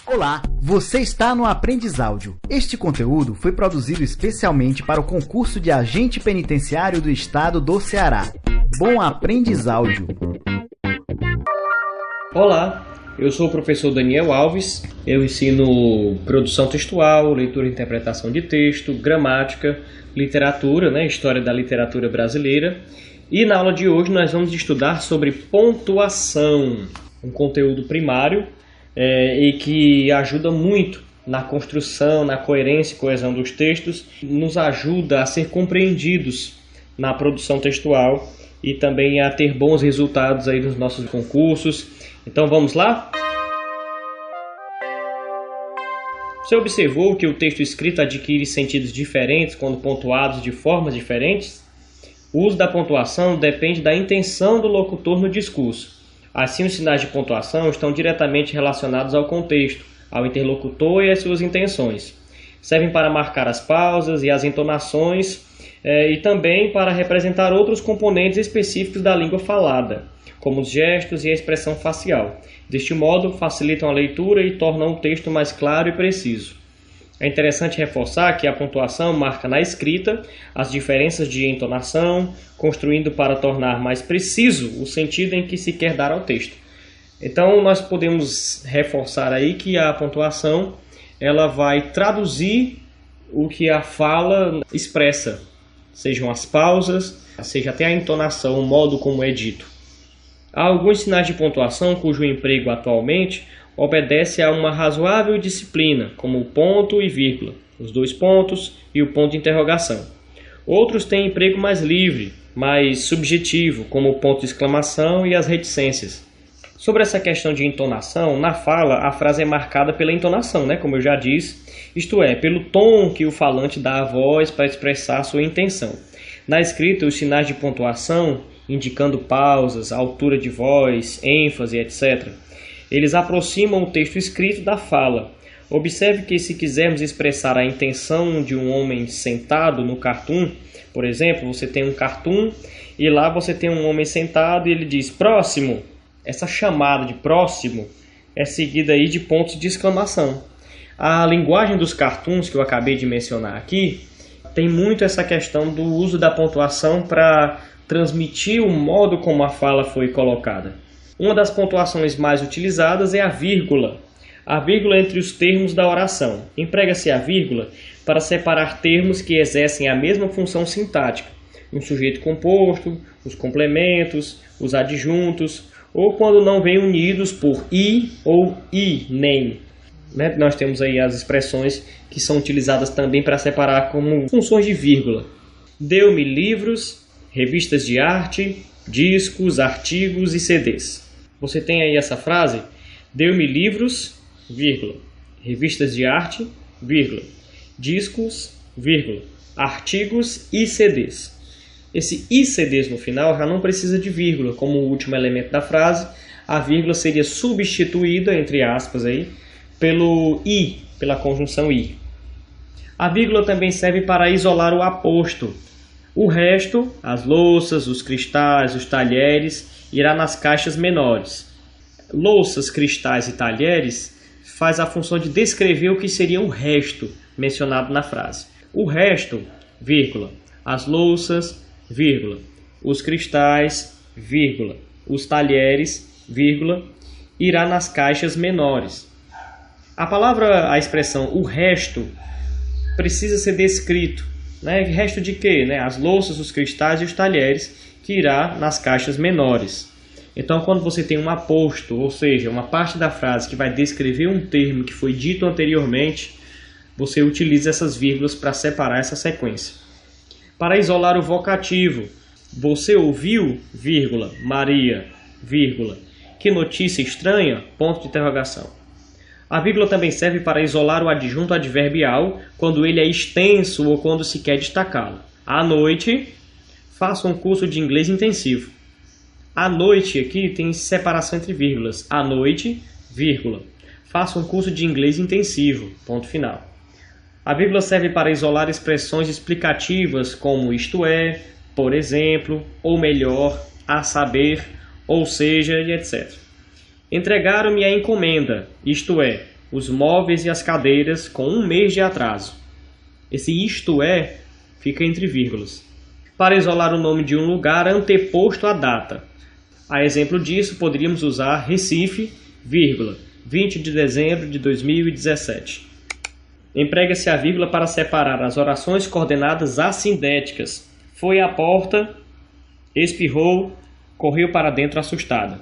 Olá, você está no Aprendizáudio. Este conteúdo foi produzido especialmente para o concurso de agente penitenciário do estado do Ceará. Bom Aprendizáudio! Olá, eu sou o professor Daniel Alves. Eu ensino produção textual, leitura e interpretação de texto, gramática, literatura, história da literatura brasileira. E na aula de hoje nós vamos estudar sobre pontuação, um conteúdo primário e que ajuda muito na construção, na coerência e coesão dos textos, nos ajuda a ser compreendidos na produção textual e também a ter bons resultados aí nos nossos concursos. Então vamos lá? Você observou que o texto escrito adquire sentidos diferentes quando pontuados de formas diferentes? O uso da pontuação depende da intenção do locutor no discurso. Assim, os sinais de pontuação estão diretamente relacionados ao contexto, ao interlocutor e às suas intenções. Servem para marcar as pausas e as entonações e também para representar outros componentes específicos da língua falada, como os gestos e a expressão facial. Deste modo, facilitam a leitura e tornam o texto mais claro e preciso. É interessante reforçar que a pontuação marca na escrita as diferenças de entonação, construindo para tornar mais preciso o sentido em que se quer dar ao texto. Então, nós podemos reforçar aí que a pontuação ela vai traduzir o que a fala expressa, sejam as pausas, seja até a entonação, o modo como é dito. Há alguns sinais de pontuação cujo emprego atualmente obedece a uma razoável disciplina, como o ponto e vírgula, os dois pontos e o ponto de interrogação. Outros têm emprego mais livre, mais subjetivo, como o ponto de exclamação e as reticências. Sobre essa questão de entonação, na fala a frase é marcada pela entonação, como eu já disse, isto é, pelo tom que o falante dá à voz para expressar sua intenção. Na escrita, os sinais de pontuação, indicando pausas, altura de voz, ênfase, etc., eles aproximam o texto escrito da fala. Observe que se quisermos expressar a intenção de um homem sentado no cartoon, por exemplo, você tem um cartoon e lá você tem um homem sentado e ele diz próximo. Essa chamada de próximo é seguida aí de pontos de exclamação. A linguagem dos cartoons que eu acabei de mencionar aqui tem muito essa questão do uso da pontuação para transmitir o modo como a fala foi colocada. Uma das pontuações mais utilizadas é a vírgula. A vírgula entre os termos da oração. Emprega-se a vírgula para separar termos que exercem a mesma função sintática. Um sujeito composto, os complementos, os adjuntos, ou quando não vêm unidos por i ou i, nem. Nós temos aí as expressões que são utilizadas também para separar como funções de vírgula. Deu-me livros, revistas de arte, discos, artigos e CDs. Você tem aí essa frase, deu-me livros, vírgula, revistas de arte, vírgula, discos, vírgula, artigos e CDs. Esse e CDs no final já não precisa de vírgula, como o último elemento da frase, a vírgula seria substituída, entre aspas, aí, pelo i, pela conjunção i. A vírgula também serve para isolar o aposto. O resto, as louças, os cristais, os talheres, irá nas caixas menores. Louças, cristais e talheres faz a função de descrever o que seria o resto mencionado na frase. O resto, vírgula, as louças, vírgula, os cristais, vírgula, os talheres, vírgula, irá nas caixas menores. A expressão o resto precisa ser descrito. Resto de quê? As louças, os cristais e os talheres, que irá nas caixas menores. Então, quando você tem um aposto, ou seja, uma parte da frase que vai descrever um termo que foi dito anteriormente, você utiliza essas vírgulas para separar essa sequência. Para isolar o vocativo, você ouviu, vírgula, Maria, vírgula, que notícia estranha, ponto de interrogação. A vírgula também serve para isolar o adjunto adverbial quando ele é extenso ou quando se quer destacá-lo. À noite, faça um curso de inglês intensivo. À noite aqui tem separação entre vírgulas. À noite, vírgula. Faça um curso de inglês intensivo. Ponto final. A vírgula serve para isolar expressões explicativas como isto é, por exemplo, ou melhor, a saber, ou seja, e etc. Entregaram-me a encomenda, isto é, os móveis e as cadeiras com 1 mês de atraso. Esse isto é fica entre vírgulas. Para isolar o nome de um lugar anteposto à data. A exemplo disso, poderíamos usar Recife, vírgula, 20 de dezembro de 2017. Emprega-se a vírgula para separar as orações coordenadas assindéticas. Foi à porta, espirrou, correu para dentro assustada.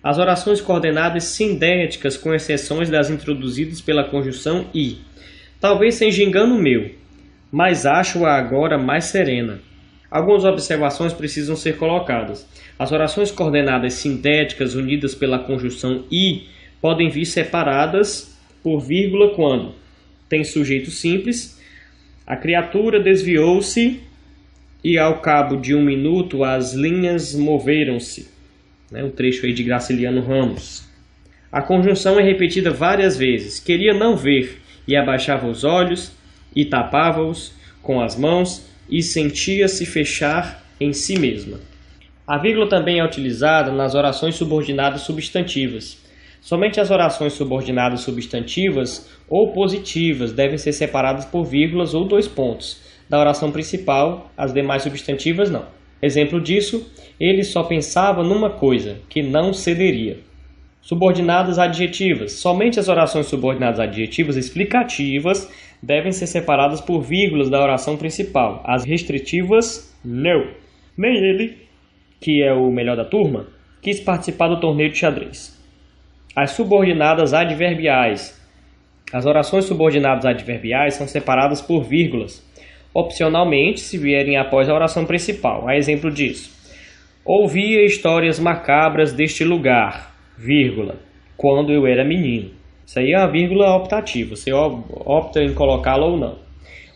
As orações coordenadas sindéticas, com exceções das introduzidas pela conjunção I. Talvez seja engano meu, mas acho-a agora mais serena. Algumas observações precisam ser colocadas. As orações coordenadas sindéticas unidas pela conjunção I podem vir separadas por vírgula quando tem sujeito simples, a criatura desviou-se e ao cabo de 1 minuto as linhas moveram-se. Um trecho aí de Graciliano Ramos. A conjunção é repetida várias vezes. Queria não ver e abaixava os olhos e tapava-os com as mãos e sentia-se fechar em si mesma. A vírgula também é utilizada nas orações subordinadas substantivas. Somente as orações subordinadas substantivas ou positivas devem ser separadas por vírgulas ou 2 pontos. Da oração principal, as demais substantivas não. Exemplo disso, ele só pensava numa coisa, que não cederia. Subordinadas adjetivas. Somente as orações subordinadas adjetivas explicativas devem ser separadas por vírgulas da oração principal. As restritivas, não. Nem ele, que é o melhor da turma, quis participar do torneio de xadrez. As subordinadas adverbiais. As orações subordinadas adverbiais são separadas por vírgulas, opcionalmente se vierem após a oração principal. A exemplo disso. Ouvia histórias macabras deste lugar, vírgula, quando eu era menino. Isso aí é uma vírgula optativa, você opta em colocá-la ou não.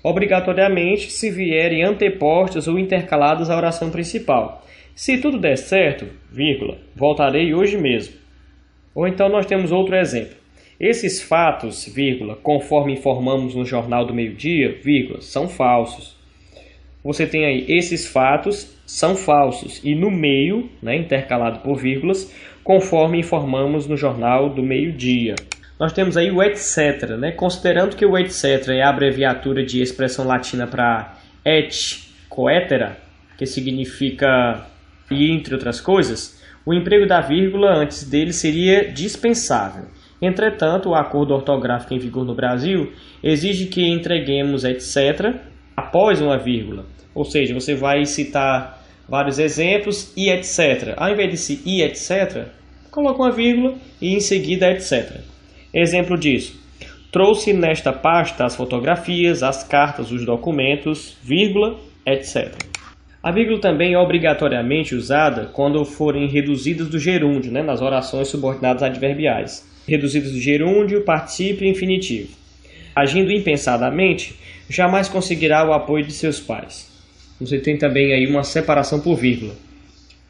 Obrigatoriamente se vierem antepostas ou intercaladas à oração principal. Se tudo der certo, vírgula, voltarei hoje mesmo. Ou então nós temos outro exemplo. Esses fatos, vírgula, conforme informamos no Jornal do Meio-Dia, vírgula, são falsos. Você tem aí, esses fatos são falsos. E no meio, intercalado por vírgulas, conforme informamos no Jornal do Meio-Dia. Nós temos aí o etc. Considerando que o etc. é a abreviatura de expressão latina para et coetera, que significa e entre outras coisas, o emprego da vírgula antes dele seria dispensável. Entretanto, o acordo ortográfico em vigor no Brasil exige que entreguemos etc. após uma vírgula. Ou seja, você vai citar vários exemplos e etc. Ao invés de se e etc., coloca uma vírgula e em seguida etc. Exemplo disso. Trouxe nesta pasta as fotografias, as cartas, os documentos, vírgula, etc. A vírgula também é obrigatoriamente usada quando forem reduzidas do gerúndio, nas orações subordinadas adverbiais. Reduzidas do gerúndio, particípio e infinitivo. Agindo impensadamente, jamais conseguirá o apoio de seus pais. Você tem também aí uma separação por vírgula.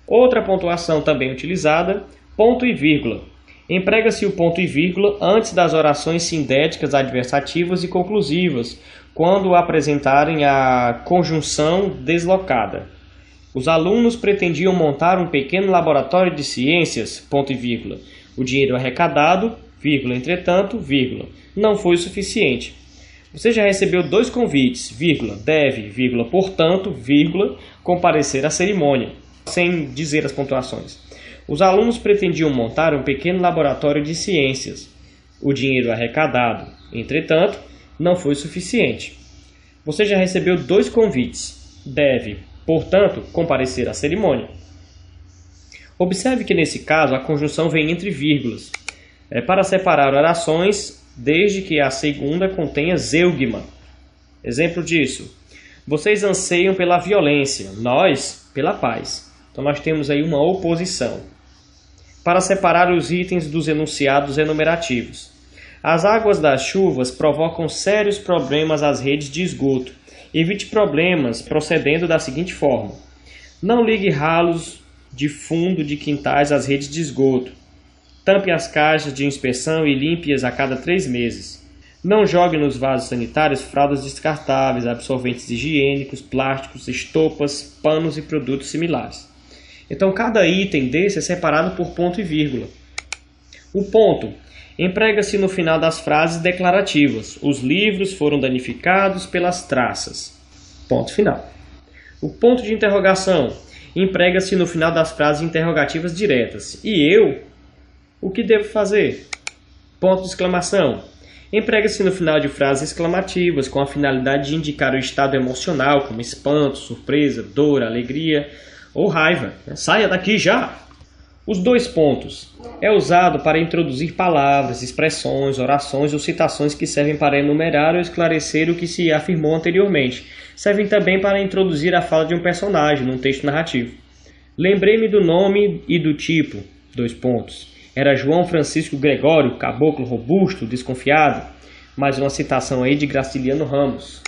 Outra pontuação também utilizada, ponto e vírgula. Emprega-se o ponto e vírgula antes das orações sindéticas adversativas e conclusivas, quando apresentarem a conjunção deslocada. Os alunos pretendiam montar um pequeno laboratório de ciências, ponto e vírgula. O dinheiro arrecadado, vírgula, entretanto, vírgula, não foi o suficiente. Você já recebeu 2 convites, vírgula, deve, vírgula, portanto, vírgula, comparecer à cerimônia, sem dizer as pontuações. Os alunos pretendiam montar um pequeno laboratório de ciências. O dinheiro arrecadado, entretanto, não foi suficiente. Você já recebeu 2 convites. Deve, portanto, comparecer à cerimônia. Observe que nesse caso a conjunção vem entre vírgulas. É para separar orações desde que a segunda contenha zeugma. Exemplo disso. Vocês anseiam pela violência, nós pela paz. Então nós temos aí uma oposição. Para separar os itens dos enunciados enumerativos. As águas das chuvas provocam sérios problemas às redes de esgoto. Evite problemas procedendo da seguinte forma. Não ligue ralos de fundo de quintais às redes de esgoto. Tampe as caixas de inspeção e limpe-as a cada 3 meses. Não jogue nos vasos sanitários fraldas descartáveis, absorventes higiênicos, plásticos, estopas, panos e produtos similares. Então, cada item desse é separado por ponto e vírgula. O ponto Emprega-se no final das frases declarativas. Os livros foram danificados pelas traças. Ponto final. O ponto de interrogação emprega-se no final das frases interrogativas diretas. E eu? O que devo fazer? Ponto de exclamação. Emprega-se no final de frases exclamativas com a finalidade de indicar o estado emocional, como espanto, surpresa, dor, alegria ou raiva. Saia daqui já! Os dois pontos. É usado para introduzir palavras, expressões, orações ou citações que servem para enumerar ou esclarecer o que se afirmou anteriormente. Servem também para introduzir a fala de um personagem num texto narrativo. Lembrei-me do nome e do tipo. Dois pontos. Era João Francisco Gregório, caboclo robusto, desconfiado. Mais uma citação aí de Graciliano Ramos.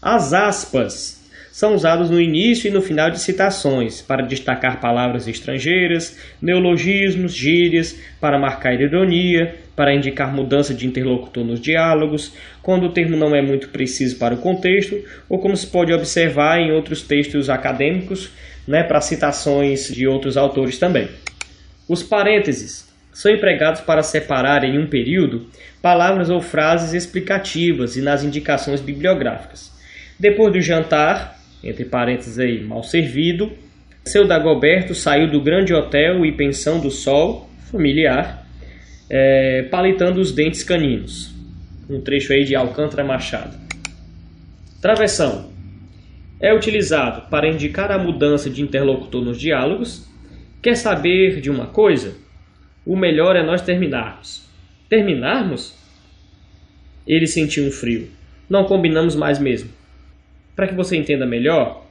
As aspas são usados no início e no final de citações, para destacar palavras estrangeiras, neologismos, gírias, para marcar ironia, para indicar mudança de interlocutor nos diálogos, quando o termo não é muito preciso para o contexto, ou como se pode observar em outros textos acadêmicos, para citações de outros autores também. Os parênteses são empregados para separar em um período palavras ou frases explicativas e nas indicações bibliográficas. Depois do jantar, entre parênteses aí, mal servido, seu Dagoberto saiu do grande hotel e pensão do sol familiar, palitando os dentes caninos. Um trecho aí de Alcântara Machado. Travessão. É utilizado para indicar a mudança de interlocutor nos diálogos. Quer saber de uma coisa? O melhor é nós terminarmos. Terminarmos? Ele sentiu um frio. Não combinamos mais mesmo. Para que você entenda melhor,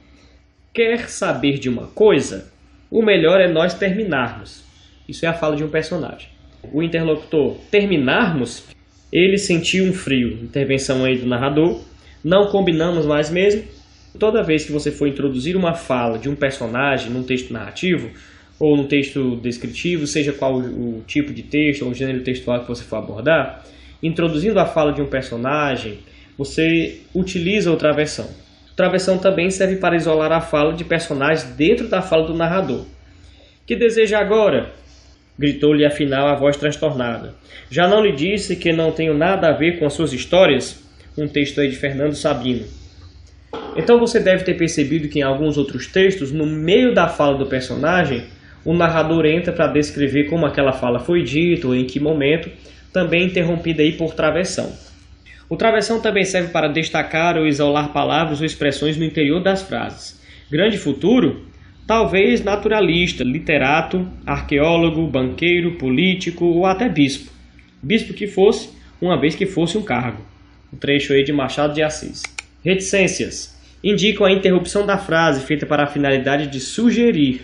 quer saber de uma coisa? O melhor é nós terminarmos. Isso é a fala de um personagem. O interlocutor, terminarmos, ele sentiu um frio. Intervenção aí do narrador. Não combinamos mais mesmo. Toda vez que você for introduzir uma fala de um personagem num texto narrativo, ou num texto descritivo, seja qual o tipo de texto ou o gênero textual que você for abordar, introduzindo a fala de um personagem, você utiliza o travessão. O travessão também serve para isolar a fala de personagens dentro da fala do narrador. Que deseja agora? Gritou-lhe afinal a voz transtornada. Já não lhe disse que não tenho nada a ver com as suas histórias? Um texto aí de Fernando Sabino. Então você deve ter percebido que em alguns outros textos, no meio da fala do personagem, o narrador entra para descrever como aquela fala foi dita ou em que momento, também interrompida aí por travessão. O travessão também serve para destacar ou isolar palavras ou expressões no interior das frases. Grande futuro? Talvez naturalista, literato, arqueólogo, banqueiro, político ou até bispo. Bispo que fosse, uma vez que fosse um cargo. Um trecho aí de Machado de Assis. Reticências. Indicam a interrupção da frase feita para a finalidade de sugerir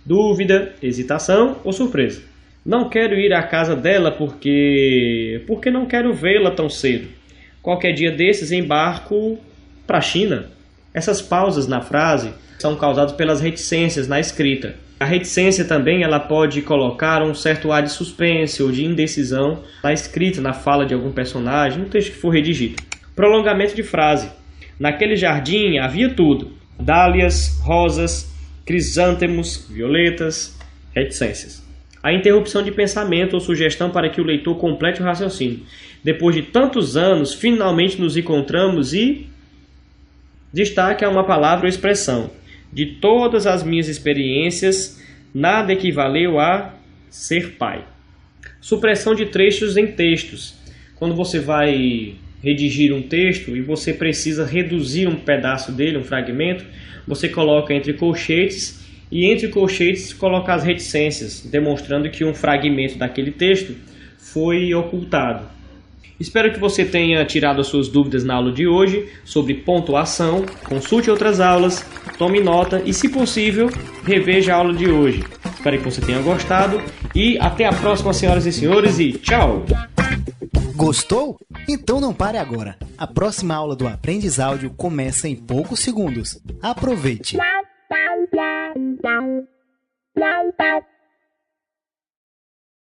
dúvida, hesitação ou surpresa. Não quero ir à casa dela porque não quero vê-la tão cedo. Qualquer dia desses embarco para a China. Essas pausas na frase são causadas pelas reticências na escrita. A reticência também ela pode colocar um certo ar de suspense ou de indecisão na escrita, na fala de algum personagem, no texto que for redigido. Prolongamento de frase. Naquele jardim havia tudo. Dálias, rosas, crisântemos, violetas, reticências. A interrupção de pensamento ou sugestão para que o leitor complete o raciocínio. Depois de tantos anos, finalmente nos encontramos e... Destaque a uma palavra ou expressão. De todas as minhas experiências, nada equivaleu a ser pai. Supressão de trechos em textos. Quando você vai redigir um texto e você precisa reduzir um pedaço dele, um fragmento, você coloca entre colchetes e entre colchetes coloca as reticências, demonstrando que um fragmento daquele texto foi ocultado. Espero que você tenha tirado as suas dúvidas na aula de hoje sobre pontuação. Consulte outras aulas, tome nota e, se possível, reveja a aula de hoje. Espero que você tenha gostado e até a próxima, senhoras e senhores, e tchau! Gostou? Então não pare agora. A próxima aula do Aprendizaudio começa em poucos segundos. Aproveite!